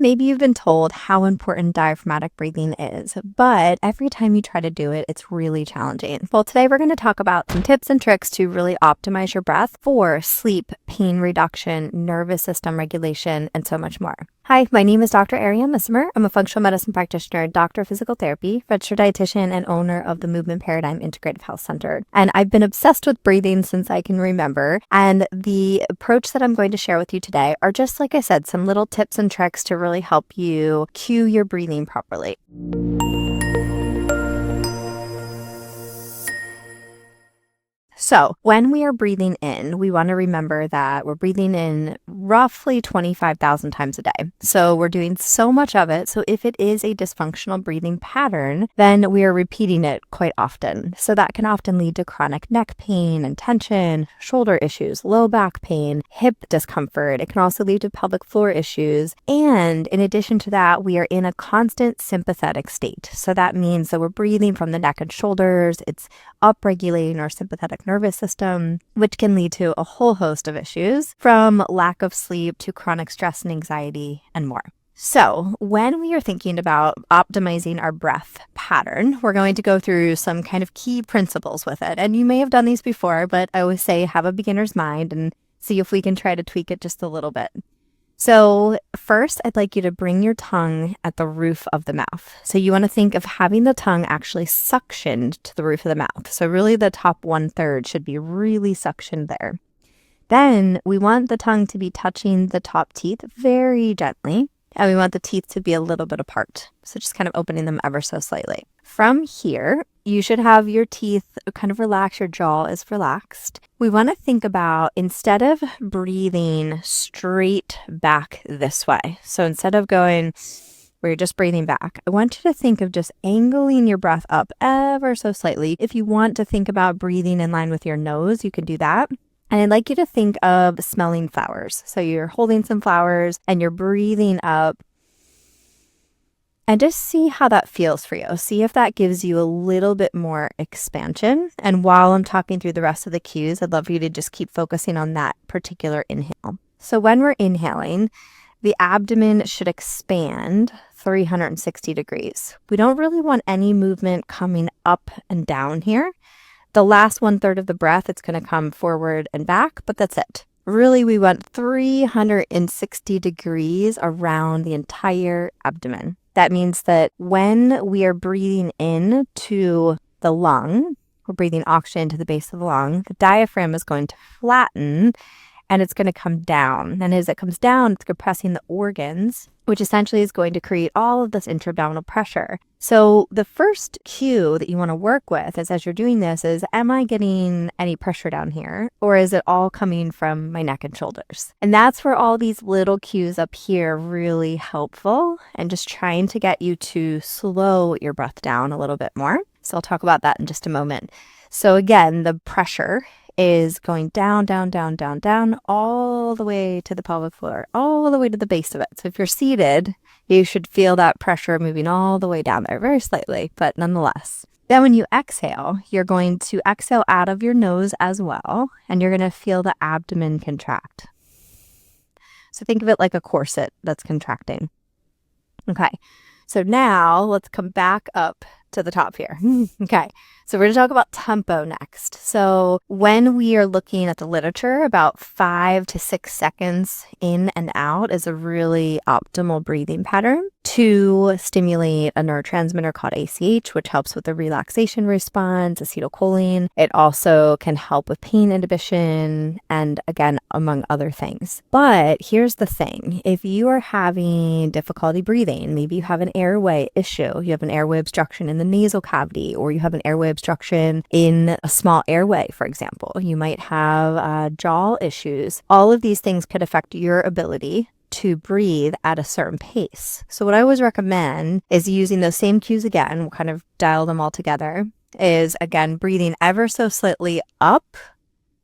Maybe you've been told how important diaphragmatic breathing is, but every time you try to do it, it's really challenging. Well, today we're going to talk about some tips and tricks to really optimize your breath for sleep, pain reduction, nervous system regulation, and so much more. Hi, my name is Dr. Ariane Missimer. I'm a functional medicine practitioner, doctor of physical therapy, registered dietitian, and owner of the Movement Paradigm Integrative Health Center. And I've been obsessed with breathing since I can remember. And the approach that I'm going to share with you today are just, like I said, some little tips and tricks to really help you cue your breathing properly. So when we are breathing in, we want to remember that we're breathing in roughly 25,000 times a day. So we're doing so much of it. So if it is a dysfunctional breathing pattern, then we are repeating it quite often. So that can often lead to chronic neck pain and tension, shoulder issues, low back pain, hip discomfort. It can also lead to pelvic floor issues. And in addition to that, we are in a constant sympathetic state. So that means that we're breathing from the neck and shoulders. It's upregulating our sympathetic nervous system, which can lead to a whole host of issues from lack of sleep to chronic stress and anxiety and more. So when we are thinking about optimizing our breath pattern, we're going to go through some kind of key principles with it. And you may have done these before, but I always say have a beginner's mind and see if we can try to tweak it just a little bit. So first, I'd like you to bring your tongue at the roof of the mouth. So you want to think of having the tongue actually suctioned to the roof of the mouth. So really the top 1/3 should be really suctioned there. Then we want the tongue to be touching the top teeth very gently. And we want the teeth to be a little bit apart. So just kind of opening them ever so slightly. From here, you should have your teeth kind of relaxed. Your jaw is relaxed. We want to think about, instead of breathing straight back this way, so instead of going where you're just breathing back, I want you to think of just angling your breath up ever so slightly. If you want to think about breathing in line with your nose, you can do that. And I'd like you to think of smelling flowers. So you're holding some flowers and you're breathing up. And just see how that feels for you. See if that gives you a little bit more expansion. And while I'm talking through the rest of the cues, I'd love for you to just keep focusing on that particular inhale. So when we're inhaling, the abdomen should expand 360 degrees. We don't really want any movement coming up and down here. The last 1/3 of the breath, it's going to come forward and back, but that's it. Really, we want 360 degrees around the entire abdomen. That means that when we are breathing in to the lung, we're breathing oxygen to the base of the lung, the diaphragm is going to flatten and it's going to come down. And as it comes down, it's compressing the organs, which essentially is going to create all of this intra-abdominal pressure. So the first cue that you want to work with is, as you're doing this, is, am I getting any pressure down here? Or is it all coming from my neck and shoulders? And that's where all these little cues up here are really helpful, and just trying to get you to slow your breath down a little bit more. So I'll talk about that in just a moment. So again, the pressure is going down, down, down, down, down, all the way to the pelvic floor, all the way to the base of it. So if you're seated, you should feel that pressure moving all the way down there, very slightly, but nonetheless. Then when you exhale, you're going to exhale out of your nose as well, and you're going to feel the abdomen contract. So think of it like a corset that's contracting. Okay, so now let's come back up to the top here. Okay, so we're going to talk about tempo next. So when we are looking at the literature, about 5 to 6 seconds in and out is a really optimal breathing pattern to stimulate a neurotransmitter called ACH, which helps with the relaxation response, acetylcholine. It also can help with pain inhibition, and again, among other things. But here's the thing. If you are having difficulty breathing, maybe you have an airway issue, you have an airway obstruction in the nasal cavity, or you have an airway obstruction in a small airway, for example. You might have jaw issues. All of these things could affect your ability to breathe at a certain pace. So what I always recommend is using those same cues again, we'll kind of dial them all together, is again, breathing ever so slightly up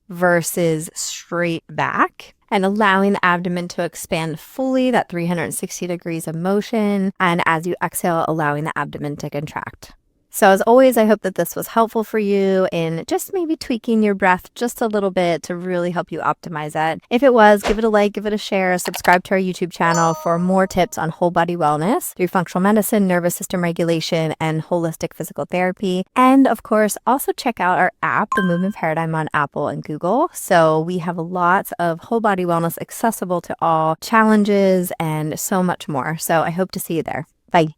versus straight back, and allowing the abdomen to expand fully, that 360 degrees of motion. And as you exhale, allowing the abdomen to contract. So as always, I hope that this was helpful for you in just maybe tweaking your breath just a little bit to really help you optimize it. If it was, give it a like, give it a share, subscribe to our YouTube channel for more tips on whole body wellness through functional medicine, nervous system regulation, and holistic physical therapy. And of course, also check out our app, The Movement Paradigm, on Apple and Google. So we have lots of whole body wellness accessible to all, challenges, and so much more. So I hope to see you there. Bye.